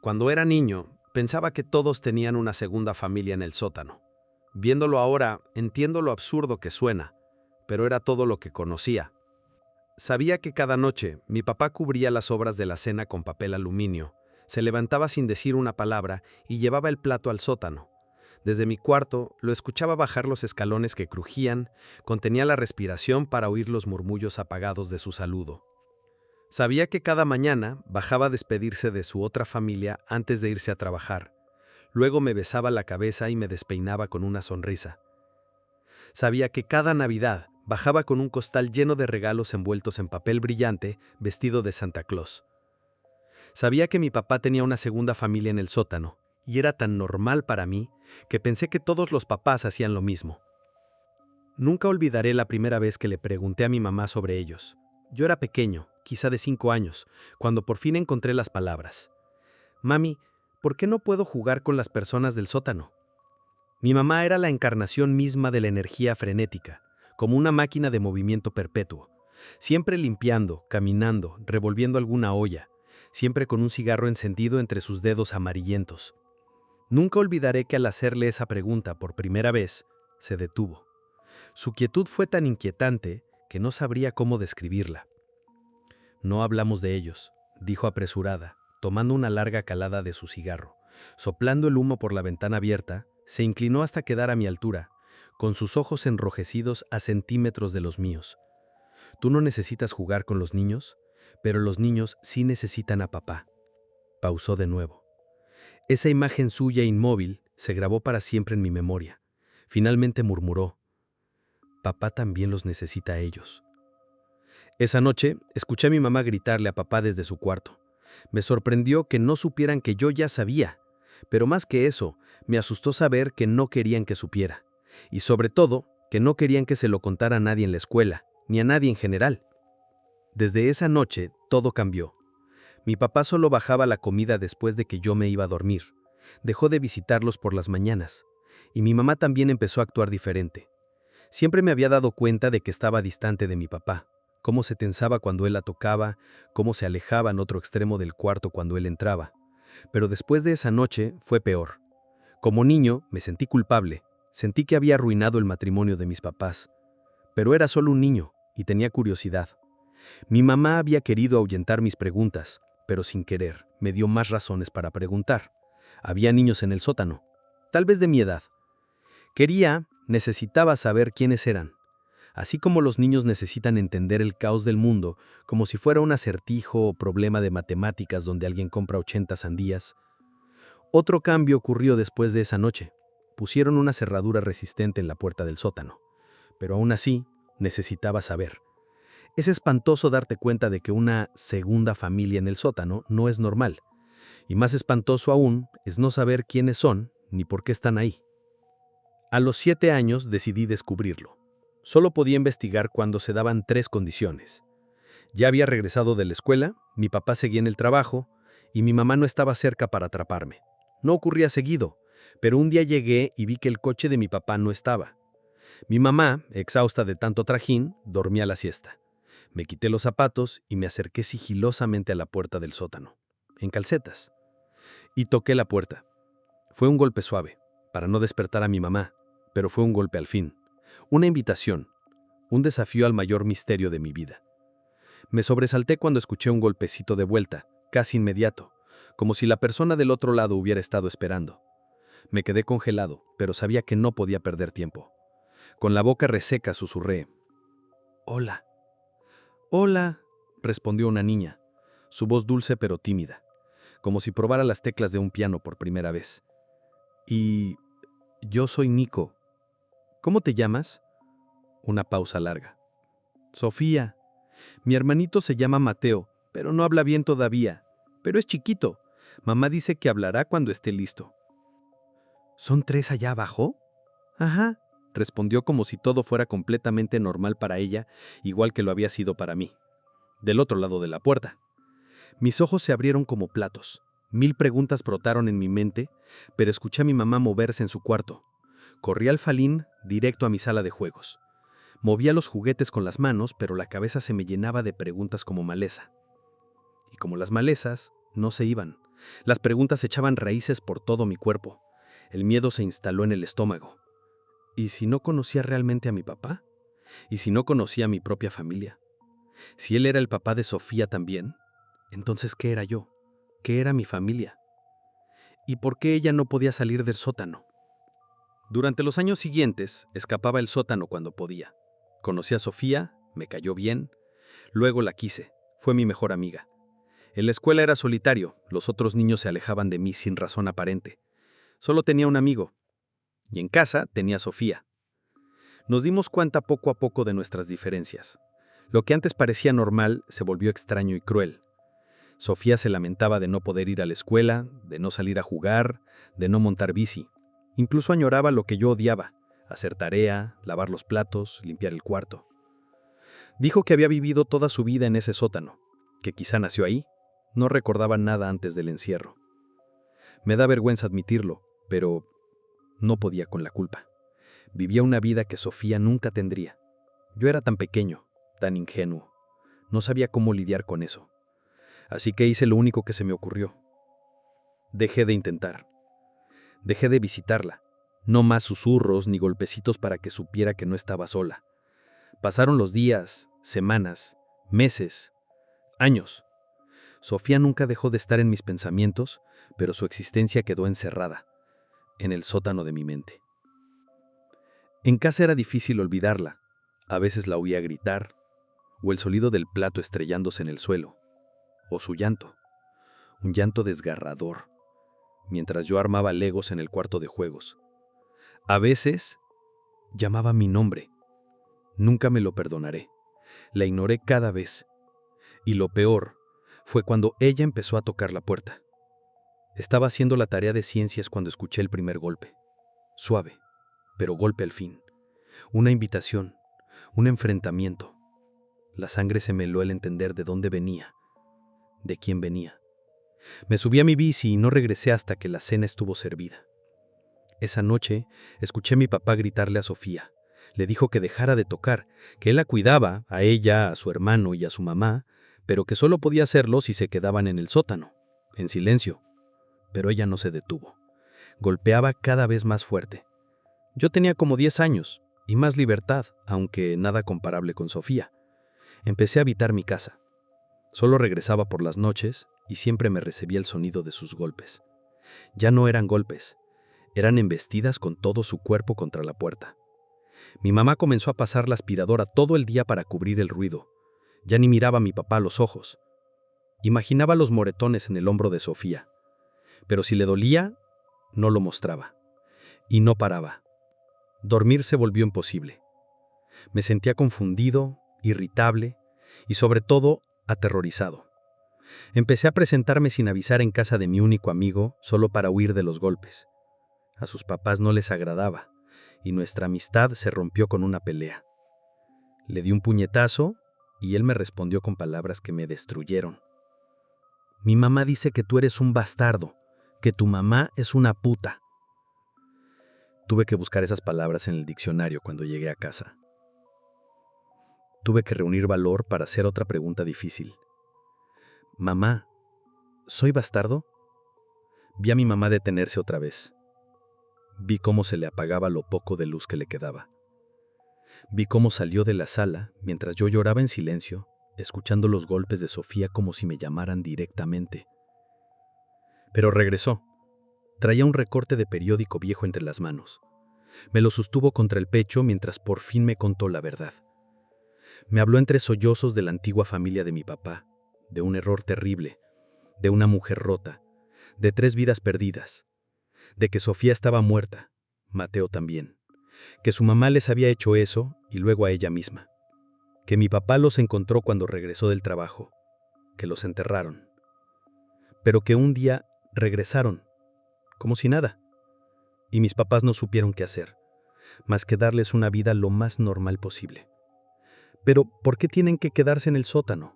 Cuando era niño, pensaba que todos tenían una segunda familia en el sótano. Viéndolo ahora, entiendo lo absurdo que suena, pero era todo lo que conocía. Sabía que cada noche mi papá cubría las sobras de la cena con papel aluminio, se levantaba sin decir una palabra y llevaba el plato al sótano. Desde mi cuarto lo escuchaba bajar los escalones que crujían, contenía la respiración para oír los murmullos apagados de su saludo. Sabía que cada mañana bajaba a despedirse de su otra familia antes de irse a trabajar. Luego me besaba la cabeza y me despeinaba con una sonrisa. Sabía que cada Navidad bajaba con un costal lleno de regalos envueltos en papel brillante, vestido de Santa Claus. Sabía que mi papá tenía una segunda familia en el sótano, y era tan normal para mí que pensé que todos los papás hacían lo mismo. Nunca olvidaré la primera vez que le pregunté a mi mamá sobre ellos. Yo era pequeño, quizá de 5 años, cuando por fin encontré las palabras. Mami, ¿por qué no puedo jugar con las personas del sótano? Mi mamá era la encarnación misma de la energía frenética, como una máquina de movimiento perpetuo, siempre limpiando, caminando, revolviendo alguna olla, siempre con un cigarro encendido entre sus dedos amarillentos. Nunca olvidaré que al hacerle esa pregunta por primera vez, se detuvo. Su quietud fue tan inquietante que no sabría cómo describirla. No hablamos de ellos, dijo apresurada, tomando una larga calada de su cigarro. Soplando el humo por la ventana abierta, se inclinó hasta quedar a mi altura, con sus ojos enrojecidos a centímetros de los míos. Tú no necesitas jugar con los niños, pero los niños sí necesitan a papá. Pausó de nuevo. Esa imagen suya inmóvil se grabó para siempre en mi memoria. Finalmente murmuró: papá también los necesita a ellos. Esa noche, escuché a mi mamá gritarle a papá desde su cuarto. Me sorprendió que no supieran que yo ya sabía, pero más que eso, me asustó saber que no querían que supiera. Y sobre todo, que no querían que se lo contara a nadie en la escuela, ni a nadie en general. Desde esa noche, todo cambió. Mi papá solo bajaba la comida después de que yo me iba a dormir. Dejó de visitarlos por las mañanas. Y mi mamá también empezó a actuar diferente. Siempre me había dado cuenta de que estaba distante de mi papá, cómo se tensaba cuando él la tocaba, cómo se alejaba en otro extremo del cuarto cuando él entraba. Pero después de esa noche fue peor. Como niño me sentí culpable, sentí que había arruinado el matrimonio de mis papás. Pero era solo un niño y tenía curiosidad. Mi mamá había querido ahuyentar mis preguntas, pero sin querer me dio más razones para preguntar. Había niños en el sótano, tal vez de mi edad. Necesitaba saber quiénes eran. Así como los niños necesitan entender el caos del mundo, como si fuera un acertijo o problema de matemáticas donde alguien compra 80 sandías. Otro cambio ocurrió después de esa noche. Pusieron una cerradura resistente en la puerta del sótano. Pero aún así, necesitaba saber. Es espantoso darte cuenta de que una segunda familia en el sótano no es normal. Y más espantoso aún es no saber quiénes son ni por qué están ahí. A los 7 años decidí descubrirlo. Solo podía investigar cuando se daban 3 condiciones. Ya había regresado de la escuela, mi papá seguía en el trabajo y mi mamá no estaba cerca para atraparme. No ocurría seguido, pero un día llegué y vi que el coche de mi papá no estaba. Mi mamá, exhausta de tanto trajín, dormía la siesta. Me quité los zapatos y me acerqué sigilosamente a la puerta del sótano, en calcetas, y toqué la puerta. Fue un golpe suave, para no despertar a mi mamá, pero fue un golpe al fin. Una invitación, un desafío al mayor misterio de mi vida. Me sobresalté cuando escuché un golpecito de vuelta, casi inmediato, como si la persona del otro lado hubiera estado esperando. Me quedé congelado, pero sabía que no podía perder tiempo. Con la boca reseca susurré: «Hola». «Hola», respondió una niña, su voz dulce pero tímida, como si probara las teclas de un piano por primera vez. «Y yo soy Nico. ¿Cómo te llamas?» Una pausa larga. «Sofía. Mi hermanito se llama Mateo, pero no habla bien todavía. Pero es chiquito. Mamá dice que hablará cuando esté listo». «¿Son 3 allá abajo?» «Ajá», respondió como si todo fuera completamente normal para ella, igual que lo había sido para mí. Del otro lado de la puerta. Mis ojos se abrieron como platos. 1000 preguntas brotaron en mi mente, pero escuché a mi mamá moverse en su cuarto. Corrí al falín directo a mi sala de juegos. Movía los juguetes con las manos, pero la cabeza se me llenaba de preguntas como maleza. Y como las malezas, no se iban. Las preguntas echaban raíces por todo mi cuerpo. El miedo se instaló en el estómago. ¿Y si no conocía realmente a mi papá? ¿Y si no conocía a mi propia familia? Si él era el papá de Sofía también, entonces ¿qué era yo? ¿Qué era mi familia? ¿Y por qué ella no podía salir del sótano? Durante los años siguientes, escapaba el sótano cuando podía. Conocí a Sofía, me cayó bien, luego la quise, fue mi mejor amiga. En la escuela era solitario, los otros niños se alejaban de mí sin razón aparente. Solo tenía un amigo. Y en casa tenía a Sofía. Nos dimos cuenta poco a poco de nuestras diferencias. Lo que antes parecía normal se volvió extraño y cruel. Sofía se lamentaba de no poder ir a la escuela, de no salir a jugar, de no montar bici. Incluso añoraba lo que yo odiaba: hacer tarea, lavar los platos, limpiar el cuarto. Dijo que había vivido toda su vida en ese sótano, que quizá nació ahí. No recordaba nada antes del encierro. Me da vergüenza admitirlo, pero no podía con la culpa. Vivía una vida que Sofía nunca tendría. Yo era tan pequeño, tan ingenuo. No sabía cómo lidiar con eso. Así que hice lo único que se me ocurrió. Dejé de intentar. Dejé de visitarla. No más susurros ni golpecitos para que supiera que no estaba sola. Pasaron los días, semanas, meses, años. Sofía nunca dejó de estar en mis pensamientos, pero su existencia quedó encerrada, en el sótano de mi mente. En casa era difícil olvidarla. A veces la oía gritar, o el sonido del plato estrellándose en el suelo, o su llanto, un llanto desgarrador, mientras yo armaba legos en el cuarto de juegos. A veces llamaba mi nombre. Nunca me lo perdonaré. La ignoré cada vez. Y lo peor fue cuando ella empezó a tocar la puerta. Estaba haciendo la tarea de ciencias cuando escuché el primer golpe. Suave, pero golpe al fin. Una invitación, un enfrentamiento. La sangre se me heló al entender de dónde venía, de quién venía. Me subí a mi bici y no regresé hasta que la cena estuvo servida. Esa noche escuché a mi papá gritarle a Sofía. Le dijo que dejara de tocar, que él la cuidaba, a ella, a su hermano y a su mamá, pero que solo podía hacerlo si se quedaban en el sótano, en silencio. Pero ella no se detuvo. Golpeaba cada vez más fuerte. Yo tenía como 10 años y más libertad, aunque nada comparable con Sofía. Empecé a habitar mi casa. Solo regresaba por las noches y siempre me recibía el sonido de sus golpes. Ya no eran golpes, eran embestidas con todo su cuerpo contra la puerta. Mi mamá comenzó a pasar la aspiradora todo el día para cubrir el ruido. Ya ni miraba a mi papá a los ojos. Imaginaba los moretones en el hombro de Sofía. Pero si le dolía, no lo mostraba. Y no paraba. Dormir se volvió imposible. Me sentía confundido, irritable y sobre todo aterrorizado. Empecé a presentarme sin avisar en casa de mi único amigo solo para huir de los golpes. A sus papás no les agradaba y nuestra amistad se rompió con una pelea. Le di un puñetazo y él me respondió con palabras que me destruyeron. Mi mamá dice que tú eres un bastardo, que tu mamá es una puta. Tuve que buscar esas palabras en el diccionario cuando llegué a casa. Tuve que reunir valor para hacer otra pregunta difícil. Mamá, ¿soy bastardo? Vi a mi mamá detenerse otra vez. Vi cómo se le apagaba lo poco de luz que le quedaba. Vi cómo salió de la sala mientras yo lloraba en silencio, escuchando los golpes de Sofía como si me llamaran directamente. Pero regresó. Traía un recorte de periódico viejo entre las manos. Me lo sostuvo contra el pecho mientras por fin me contó la verdad. Me habló entre sollozos de la antigua familia de mi papá, de un error terrible, de una mujer rota, de 3 vidas perdidas, de que Sofía estaba muerta, Mateo también, que su mamá les había hecho eso y luego a ella misma, que mi papá los encontró cuando regresó del trabajo, que los enterraron, pero que un día regresaron, como si nada, y mis papás no supieron qué hacer, más que darles una vida lo más normal posible. Pero, ¿por qué tienen que quedarse en el sótano?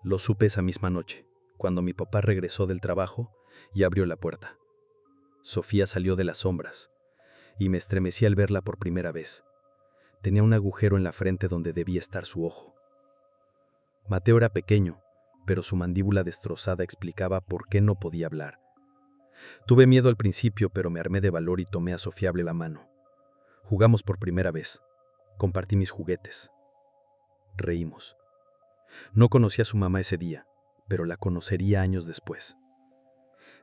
Lo supe esa misma noche, cuando mi papá regresó del trabajo y abrió la puerta. Sofía salió de las sombras, y me estremecí al verla por primera vez. Tenía un agujero en la frente donde debía estar su ojo. Mateo era pequeño, pero su mandíbula destrozada explicaba por qué no podía hablar. Tuve miedo al principio, pero me armé de valor y tomé a Sofiable la mano. Jugamos por primera vez. Compartí mis juguetes. Reímos. No conocí a su mamá ese día, pero la conocería años después.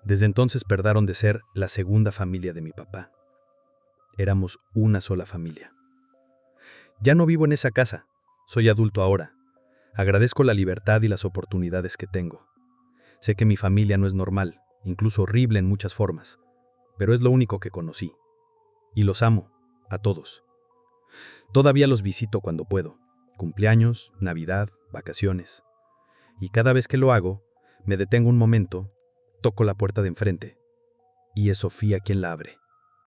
Desde entonces perdaron de ser la segunda familia de mi papá. Éramos una sola familia. Ya no vivo en esa casa. Soy adulto ahora. Agradezco la libertad y las oportunidades que tengo. Sé que mi familia no es normal, incluso horrible en muchas formas, pero es lo único que conocí. Y los amo, a todos. Todavía los visito cuando puedo. Cumpleaños, Navidad, vacaciones. Y cada vez que lo hago, me detengo un momento, toco la puerta de enfrente. Y es Sofía quien la abre.